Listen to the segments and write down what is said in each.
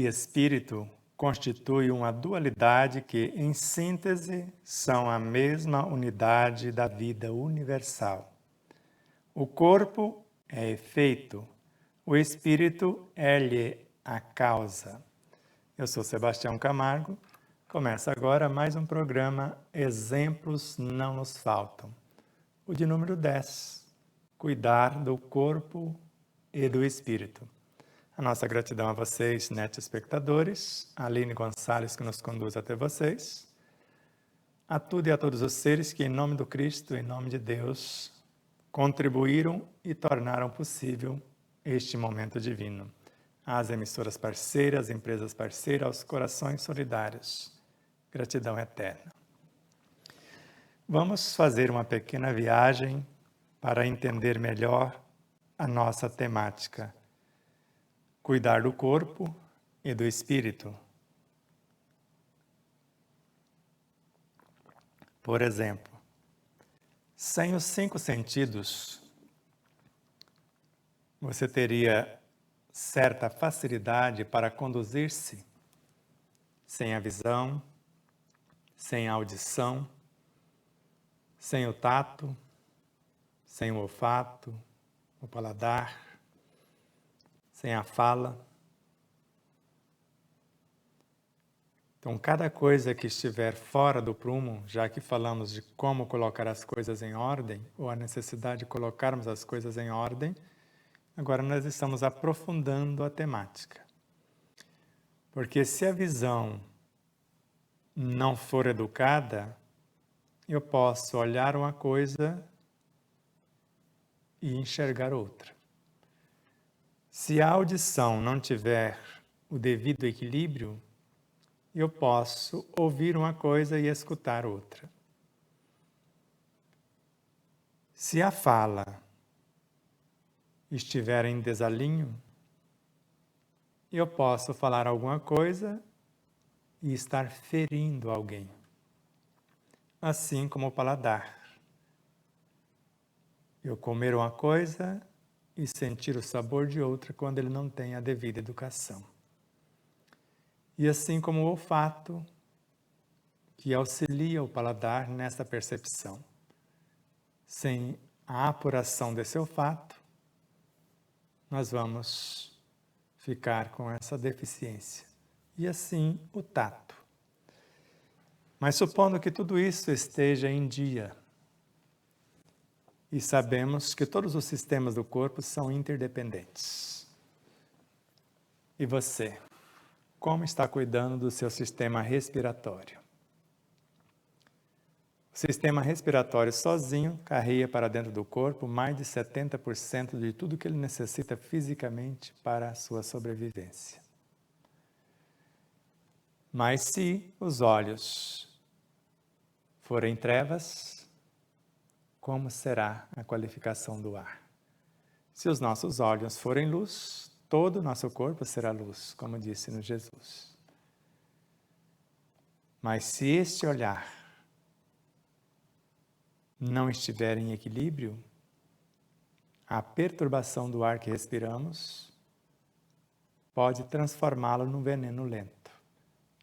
espírito constituem uma dualidade que, em síntese, são a mesma unidade da vida universal. O corpo é efeito, o espírito é-lhe a causa. Eu sou Sebastião Camargo. Começa agora mais um programa Exemplos Não Nos Faltam. O de número 10, cuidar do corpo e do espírito. A nossa gratidão a vocês, espectadores, a Aline Gonçalves que nos conduz até vocês, a tudo e a todos os seres que, em nome do Cristo, em nome de Deus, contribuíram e tornaram possível este momento divino. Às emissoras parceiras, empresas parceiras, aos corações solidários. Gratidão eterna. Vamos fazer uma pequena viagem para entender melhor a nossa temática. Cuidar do corpo e do espírito. Por exemplo, sem os 5 sentidos, você teria certa facilidade para conduzir-se sem a visão, sem a audição, sem o tato, sem o olfato, o paladar, sem a fala. Então, cada coisa que estiver fora do prumo, já que falamos de como colocar as coisas em ordem, ou a necessidade de colocarmos as coisas em ordem, agora nós estamos aprofundando a temática. Porque se a visão não for educada, eu posso olhar uma coisa e enxergar outra. Se a audição não tiver o devido equilíbrio, eu posso ouvir uma coisa e escutar outra. Se a fala estiver em desalinho, eu posso falar alguma coisa e estar ferindo alguém. Assim como o paladar. Eu comer uma coisa e sentir o sabor de outra quando ele não tem a devida educação. E assim como o olfato, que auxilia o paladar nessa percepção. Sem a apuração desse olfato, nós vamos ficar com essa deficiência. E assim o tato. Mas supondo que tudo isso esteja em dia, e sabemos que todos os sistemas do corpo são interdependentes. E você, como está cuidando do seu sistema respiratório? O sistema respiratório sozinho carrega para dentro do corpo mais de 70% de tudo que ele necessita fisicamente para a sua sobrevivência. Mas se os olhos forem trevas, como será a qualificação do ar? Se os nossos olhos forem luz, todo o nosso corpo será luz, como disse no Jesus. Mas se este olhar não estiver em equilíbrio, a perturbação do ar que respiramos pode transformá-lo num veneno lento.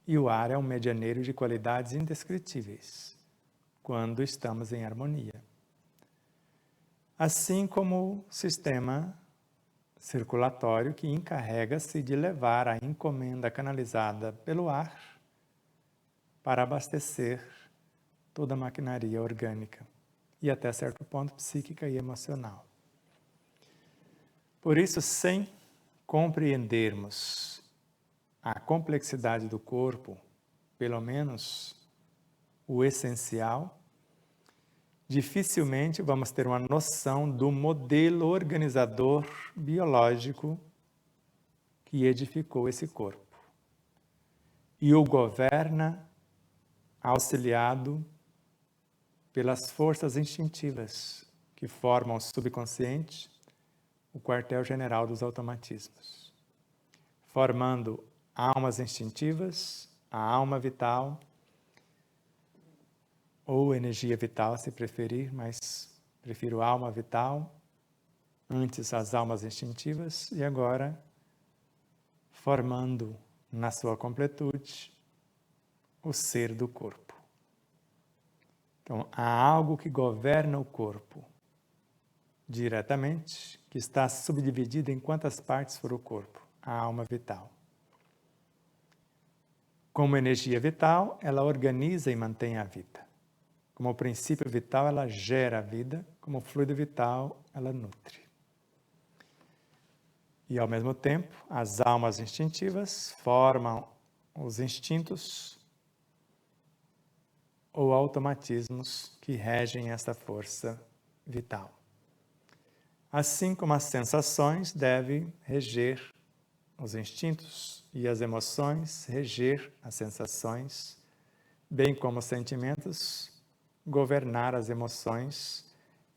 E o ar é um medianeiro de qualidades indescritíveis, quando estamos em harmonia. Assim como o sistema circulatório que encarrega-se de levar a encomenda canalizada pelo ar para abastecer toda a maquinaria orgânica e até certo ponto psíquica e emocional. Por isso, sem compreendermos a complexidade do corpo, pelo menos o essencial, dificilmente vamos ter uma noção do modelo organizador biológico que edificou esse corpo. E o governa auxiliado pelas forças instintivas que formam o subconsciente, o quartel-general dos automatismos, formando almas instintivas, a alma vital, ou energia vital, se preferir, mas prefiro alma vital, antes as almas instintivas, e agora formando na sua completude, o ser do corpo. Então, há algo que governa o corpo diretamente, que está subdividido em quantas partes for o corpo, a alma vital. Como energia vital, ela organiza e mantém a vida. Como princípio vital, ela gera a vida. Como fluido vital, ela nutre. E, ao mesmo tempo, as almas instintivas formam os instintos ou automatismos que regem essa força vital. Assim como as sensações devem reger os instintos e as emoções reger as sensações, bem como os sentimentos governar as emoções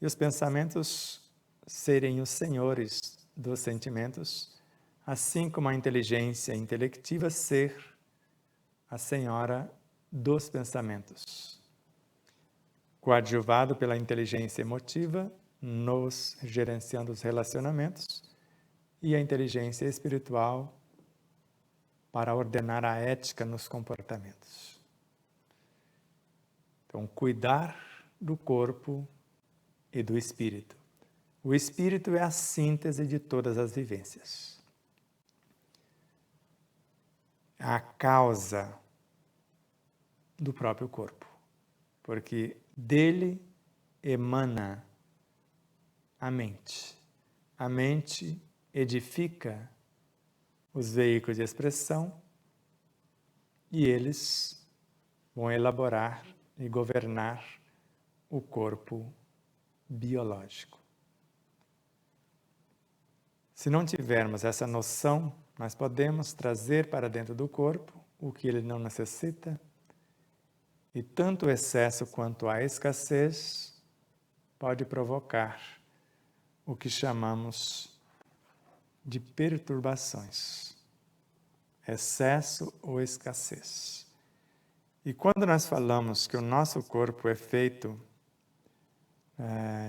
e os pensamentos serem os senhores dos sentimentos, assim como a inteligência intelectiva ser a senhora dos pensamentos. Coadjuvado pela inteligência emotiva, nos gerenciando os relacionamentos, e a inteligência espiritual para ordenar a ética nos comportamentos. Então, cuidar do corpo e do espírito. O espírito é a síntese de todas as vivências. A causa do próprio corpo, porque dele emana a mente. A mente edifica os veículos de expressão e eles vão elaborar e governar o corpo biológico. Se não tivermos essa noção, nós podemos trazer para dentro do corpo o que ele não necessita, e tanto o excesso quanto a escassez pode provocar o que chamamos de perturbações, excesso ou escassez. E quando nós falamos que o nosso corpo é feito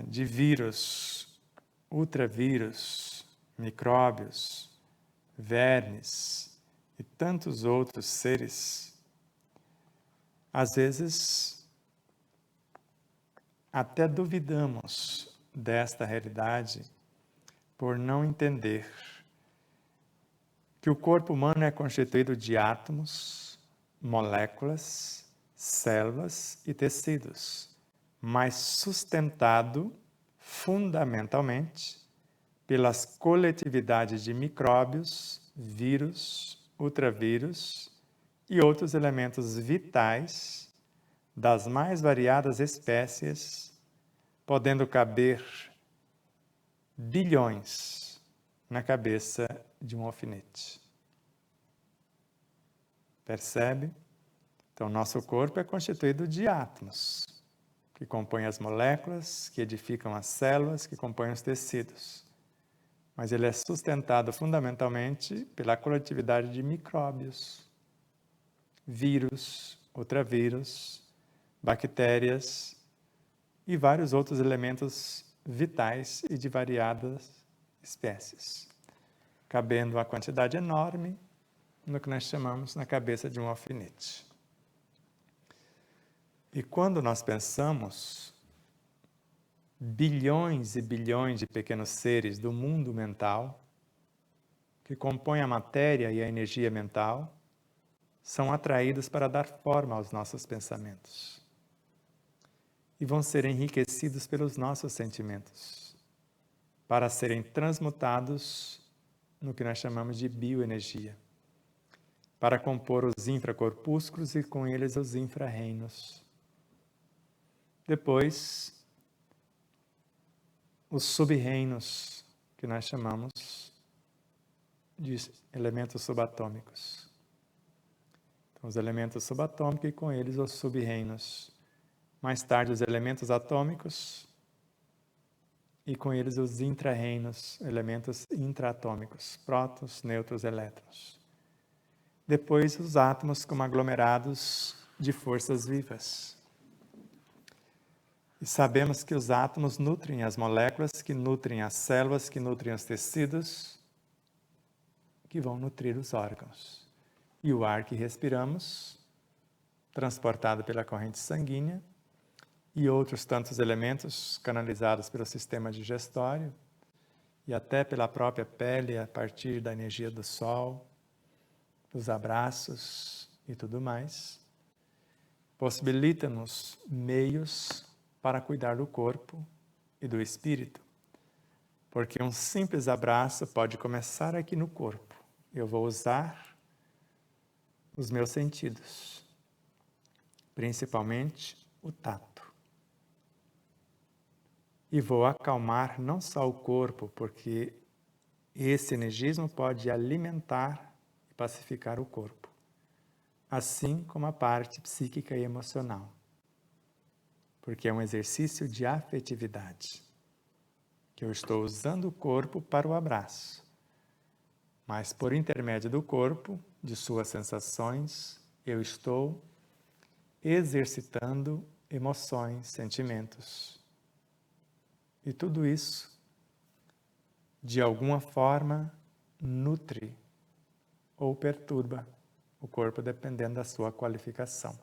de vírus, ultravírus, micróbios, vermes e tantos outros seres, às vezes até duvidamos desta realidade por não entender que o corpo humano é constituído de átomos, moléculas, células e tecidos, mas sustentado fundamentalmente pelas coletividades de micróbios, vírus, ultravírus e outros elementos vitais das mais variadas espécies, podendo caber bilhões na cabeça de um alfinete. Percebe? Então, nosso corpo é constituído de átomos, que compõem as moléculas, que edificam as células, que compõem os tecidos. Mas ele é sustentado fundamentalmente pela coletividade de micróbios, vírus, ultravírus, bactérias e vários outros elementos vitais e de variadas espécies, cabendo uma quantidade enorme no que nós chamamos na cabeça de um alfinete. E quando nós pensamos bilhões e bilhões de pequenos seres do mundo mental, que compõem a matéria e a energia mental, são atraídos para dar forma aos nossos pensamentos. E vão ser enriquecidos pelos nossos sentimentos, para serem transmutados no que nós chamamos de bioenergia, para compor os infracorpúsculos e com eles os infra-reinos. Depois, os sub-reinos, que nós chamamos de elementos subatômicos. Então, os elementos subatômicos e com eles os sub-reinos. Mais tarde, os elementos atômicos e com eles os intra-reinos, elementos intraatômicos, prótons, nêutrons, elétrons. Depois, os átomos como aglomerados de forças vivas. E sabemos que os átomos nutrem as moléculas, que nutrem as células, que nutrem os tecidos, que vão nutrir os órgãos. e o ar que respiramos, transportado pela corrente sanguínea, e outros tantos elementos canalizados pelo sistema digestório e até pela própria pele a partir da energia do sol, dos abraços e tudo mais, possibilita-nos meios para cuidar do corpo e do espírito, porque um simples abraço pode começar aqui no corpo. Eu vou usar os meus sentidos, principalmente o tato. E vou acalmar não só o corpo, porque esse energismo pode alimentar e pacificar o corpo, assim como a parte psíquica e emocional, porque é um exercício de afetividade, que eu estou usando o corpo para o abraço, mas por intermédio do corpo, de suas sensações, eu estou exercitando emoções, sentimentos. E tudo isso, de alguma forma, nutre ou perturba o corpo, dependendo da sua qualificação.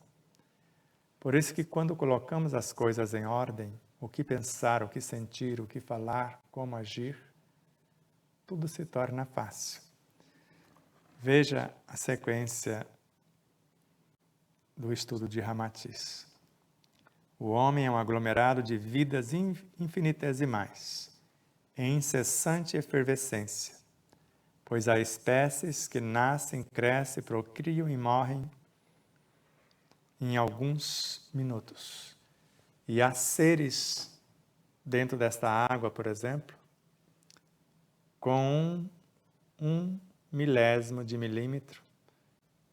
Por isso que quando colocamos as coisas em ordem, o que pensar, o que sentir, o que falar, como agir, tudo se torna fácil. Veja a sequência do estudo de Ramatiz. O homem é um aglomerado de vidas infinitesimais, em incessante efervescência, pois há espécies que nascem, crescem, procriam e morrem em alguns minutos. E há seres dentro desta água, por exemplo, com um milésimo de milímetro,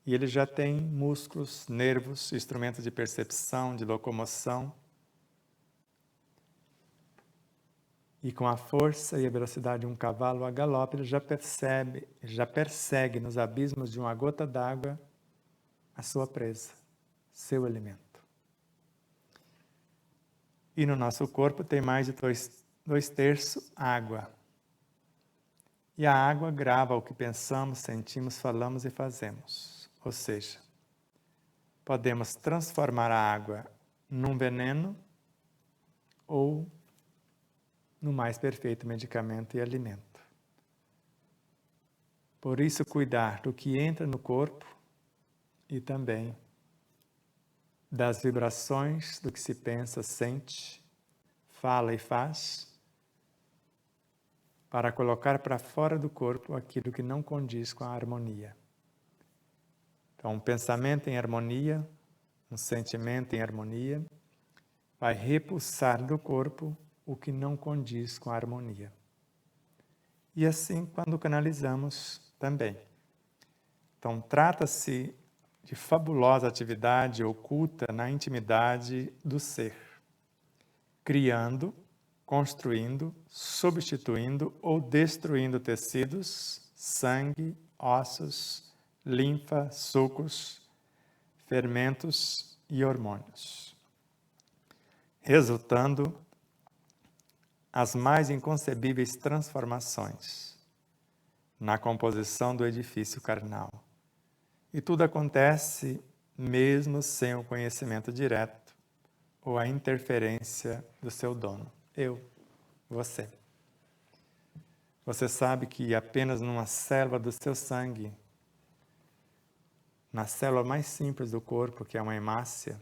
e ele já tem músculos, nervos, instrumentos de percepção, de locomoção. E com a força e a velocidade de um cavalo a galope, ele já persegue nos abismos de uma gota d'água a sua presa, seu alimento. E no nosso corpo tem mais de 2/3 água. E a água grava o que pensamos, sentimos, falamos e fazemos. Ou seja, podemos transformar a água num veneno ou no mais perfeito medicamento e alimento. Por isso, cuidar do que entra no corpo e também das vibrações do que se pensa, sente, fala e faz, para colocar para fora do corpo aquilo que não condiz com a harmonia. Então, um pensamento em harmonia, um sentimento em harmonia, vai repulsar do corpo o que não condiz com a harmonia. E assim, quando canalizamos também. Então, trata-se de fabulosa atividade oculta na intimidade do ser, criando, construindo, substituindo ou destruindo tecidos, sangue, ossos, linfa, sucos, fermentos e hormônios, resultando as mais inconcebíveis transformações na composição do edifício carnal. E tudo acontece mesmo sem o conhecimento direto ou a interferência do seu dono, eu, você. Você sabe que apenas numa célula do seu sangue, na célula mais simples do corpo, que é uma hemácia,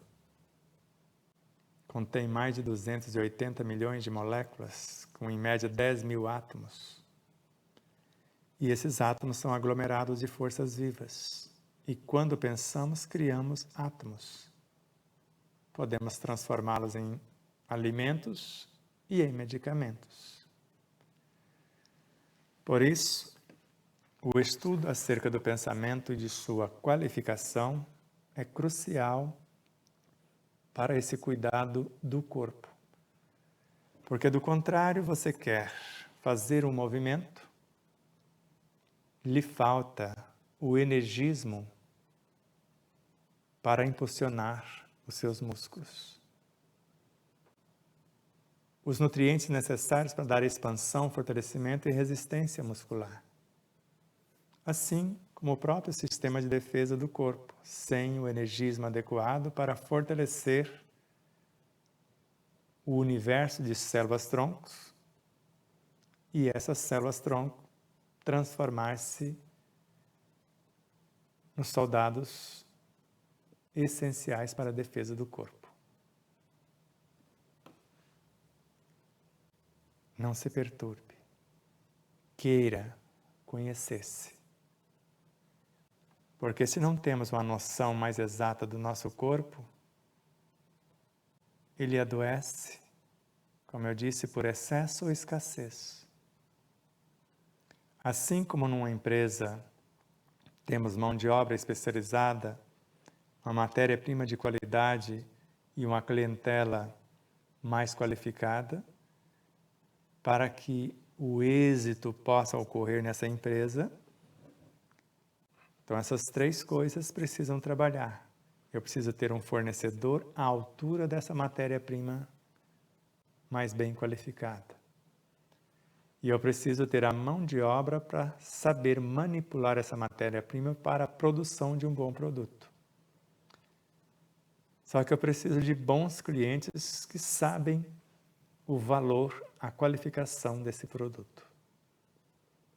contém mais de 280 milhões de moléculas, com em média 10 mil átomos. E esses átomos são aglomerados de forças vivas. E quando pensamos, criamos átomos. Podemos transformá-los em alimentos e em medicamentos. Por isso, o estudo acerca do pensamento e de sua qualificação é crucial para esse cuidado do corpo. Porque, do contrário, você quer fazer um movimento, lhe falta o energismo para impulsionar os seus músculos. Os nutrientes necessários para dar expansão, fortalecimento e resistência muscular. Assim como o próprio sistema de defesa do corpo, sem o energismo adequado para fortalecer o universo de células-troncos e essas células-tronco transformar-se nos soldados essenciais para a defesa do corpo. Não se perturbe. Queira conhecer-se. Porque se não temos uma noção mais exata do nosso corpo, ele adoece, como eu disse, por excesso ou escassez. Assim como numa empresa temos mão de obra especializada, uma matéria-prima de qualidade e uma clientela mais qualificada, para que o êxito possa ocorrer nessa empresa, então essas três coisas precisam trabalhar. Eu preciso ter um fornecedor à altura dessa matéria-prima mais bem qualificada. E eu preciso ter a mão de obra para saber manipular essa matéria-prima para a produção de um bom produto. Só que eu preciso de bons clientes que sabem o valor, a qualificação desse produto.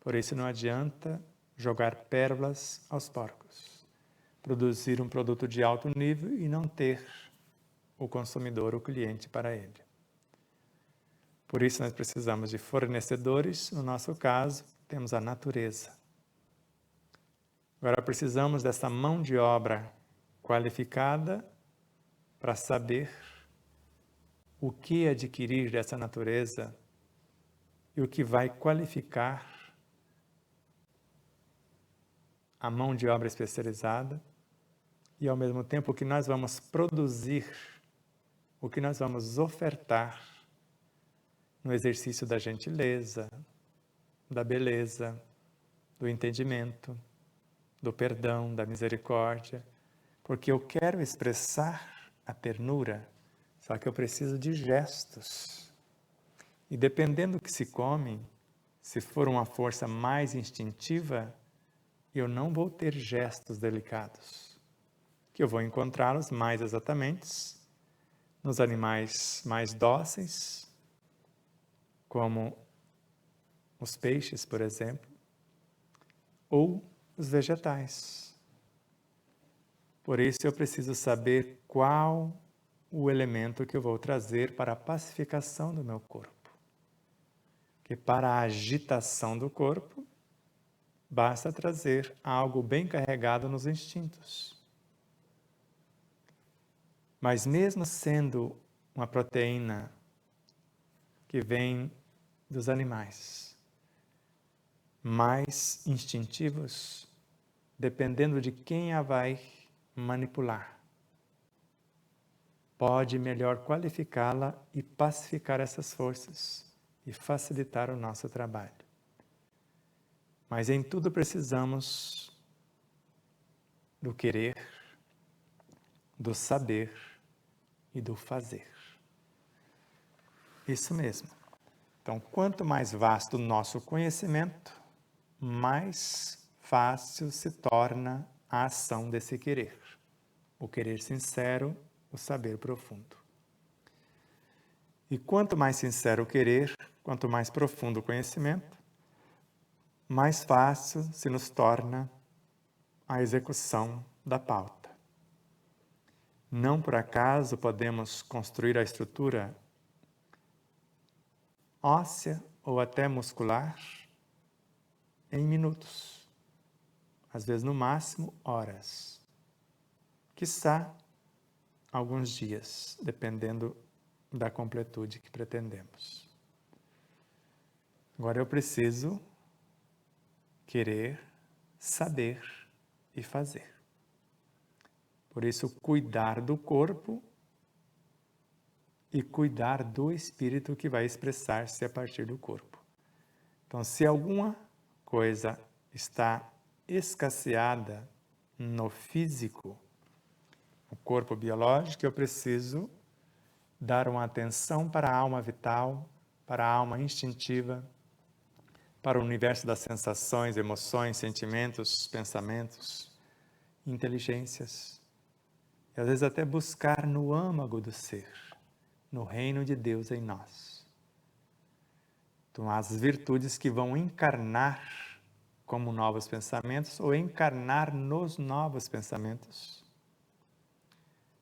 Por isso não adianta jogar pérolas aos porcos. Produzir um produto de alto nível e não ter o consumidor, o cliente para ele. Por isso nós precisamos de fornecedores, no nosso caso, temos a natureza. Agora precisamos dessa mão de obra qualificada para saber o que adquirir dessa natureza e o que vai qualificar a mão de obra especializada e, ao mesmo tempo, o que nós vamos produzir, o que nós vamos ofertar no exercício da gentileza, da beleza, do entendimento, do perdão, da misericórdia, porque eu quero expressar a ternura, só que eu preciso de gestos. E dependendo do que se come, se for uma força mais instintiva, eu não vou ter gestos delicados, que eu vou encontrá-los mais exatamente nos animais mais dóceis, como os peixes, por exemplo, ou os vegetais. Por isso eu preciso saber qual o elemento que eu vou trazer para a pacificação do meu corpo. Que para a agitação do corpo, basta trazer algo bem carregado nos instintos. Mas mesmo sendo uma proteína que vem dos animais, mais instintivos, dependendo de quem a vai manipular, pode melhor qualificá-la e pacificar essas forças e facilitar o nosso trabalho. Mas em tudo precisamos do querer, do saber e do fazer. Isso mesmo. Então, quanto mais vasto o nosso conhecimento, mais fácil se torna a ação desse querer. O querer sincero, o saber profundo. E quanto mais sincero o querer, quanto mais profundo o conhecimento, mais fácil se nos torna a execução da pauta. Não por acaso podemos construir a estrutura óssea ou até muscular em minutos, às vezes no máximo horas, quiçá alguns dias, dependendo da completude que pretendemos. Agora eu preciso querer, saber e fazer. Por isso, cuidar do corpo e cuidar do espírito que vai expressar-se a partir do corpo. Então, se alguma coisa está escasseada no físico, o corpo biológico, eu preciso dar uma atenção para a alma vital, para a alma instintiva, para o universo das sensações, emoções, sentimentos, pensamentos, inteligências. E às vezes até buscar no âmago do ser, no reino de Deus em nós. Então, as virtudes que vão encarnar como novos pensamentos ou encarnar nos novos pensamentos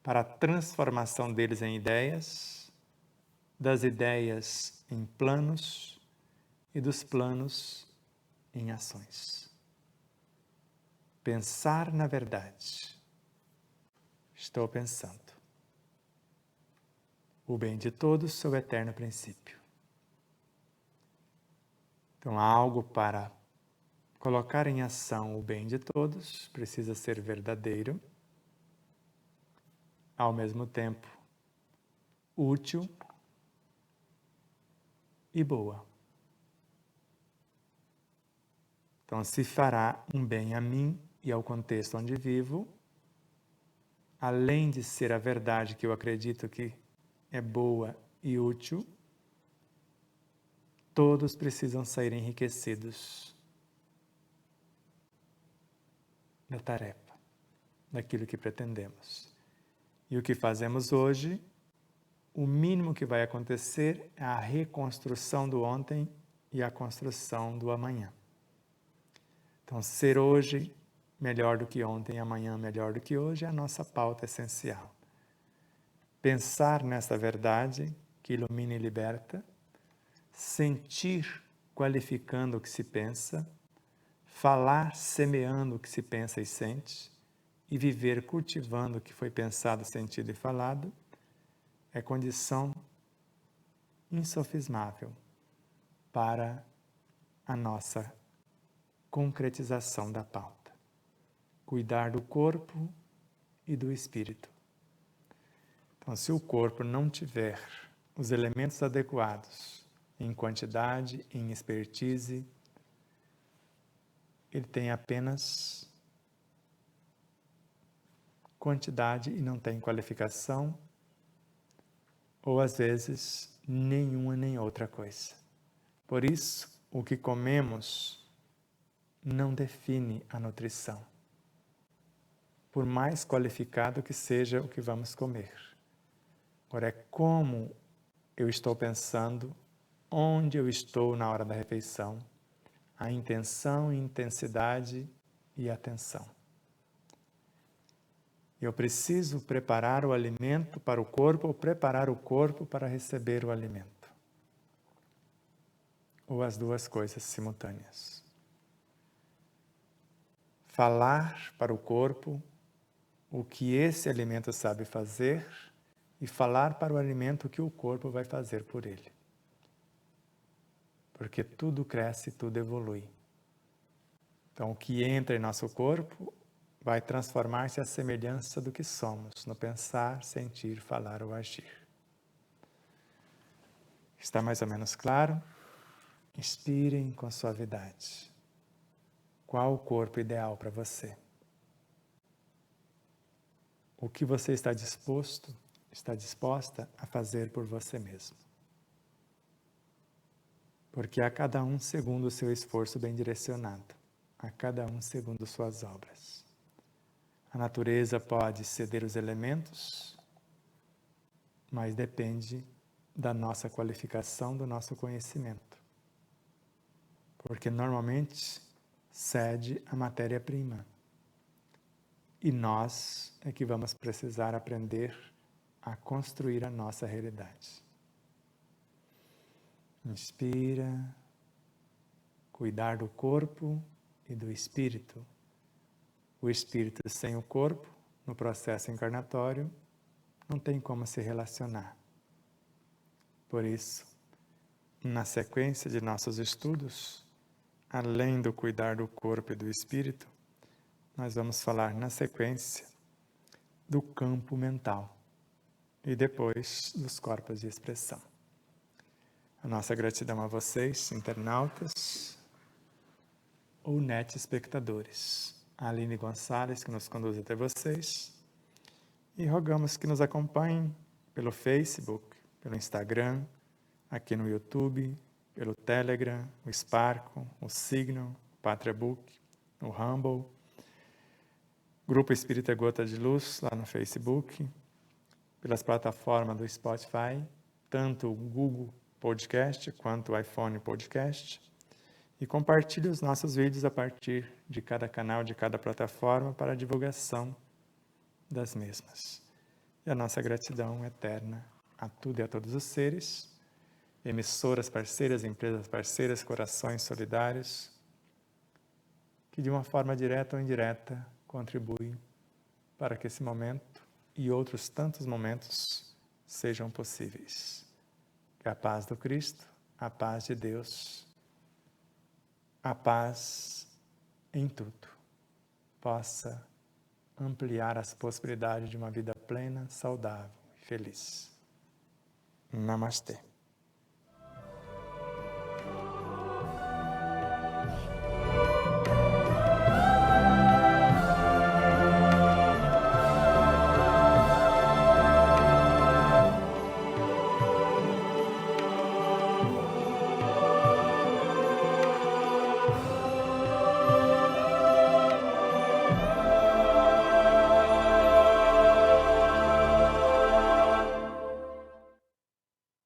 para a transformação deles em ideias, das ideias em planos e dos planos em ações. Pensar na verdade. Estou pensando. O bem de todos, seu eterno princípio. Então, algo para colocar em ação o bem de todos precisa ser verdadeiro, ao mesmo tempo útil e boa. Então, se fará um bem a mim e ao contexto onde vivo, além de ser a verdade que eu acredito que é boa e útil, todos precisam sair enriquecidos da tarefa, daquilo que pretendemos. E o que fazemos hoje, o mínimo que vai acontecer é a reconstrução do ontem e a construção do amanhã. Então, ser hoje melhor do que ontem, amanhã melhor do que hoje, é a nossa pauta essencial. Pensar nessa verdade que ilumina e liberta, sentir qualificando o que se pensa, falar semeando o que se pensa e sente, e viver cultivando o que foi pensado, sentido e falado, é condição insofismável para a nossa concretização da pauta. Cuidar do corpo e do espírito. Então, se o corpo não tiver os elementos adequados, em quantidade, em expertise, ele tem apenas quantidade e não tem qualificação, ou às vezes nenhuma nem outra coisa. Por isso, o que comemos não define a nutrição, por mais qualificado que seja o que vamos comer. Agora, é como eu estou pensando, onde eu estou na hora da refeição, a intenção, intensidade e atenção. Eu preciso preparar o alimento para o corpo ou preparar o corpo para receber o alimento. Ou as duas coisas simultâneas. Falar para o corpo o que esse alimento sabe fazer e falar para o alimento o que o corpo vai fazer por ele. Porque tudo cresce, tudo evolui. Então, o que entra em nosso corpo vai transformar-se à semelhança do que somos, no pensar, sentir, falar ou agir. Está mais ou menos claro? Inspirem com suavidade. Qual o corpo ideal para você? O que você está disposta a fazer por você mesmo? Porque a cada um segundo o seu esforço bem direcionado, a cada um segundo suas obras. A natureza pode ceder os elementos, mas depende da nossa qualificação, do nosso conhecimento. Porque normalmente cede a matéria-prima. E nós é que vamos precisar aprender a construir a nossa realidade. Inspira, cuidar do corpo e do espírito. O espírito sem o corpo, no processo encarnatório, não tem como se relacionar. Por isso, na sequência de nossos estudos, além do cuidar do corpo e do espírito, nós vamos falar na sequência do campo mental e depois dos corpos de expressão. A nossa gratidão a vocês, internautas ou net espectadores. A Aline Gonçalves, que nos conduz até vocês. E rogamos que nos acompanhem pelo Facebook, pelo Instagram, aqui no YouTube, pelo Telegram, o Sparkle, o Signal, o PatriaBook, o Rumble, Grupo Espírita Gota de Luz lá no Facebook, pelas plataformas do Spotify, tanto o Google Podcast quanto o iPhone Podcast, e compartilhe os nossos vídeos a partir de cada canal, de cada plataforma, para a divulgação das mesmas. E a nossa gratidão eterna a tudo e a todos os seres, emissoras parceiras, empresas parceiras, corações solidários, que de uma forma direta ou indireta contribuem para que esse momento e outros tantos momentos sejam possíveis. Que a paz do Cristo, a paz de Deus, a paz em tudo possa ampliar as possibilidades de uma vida plena, saudável e feliz. Namastê.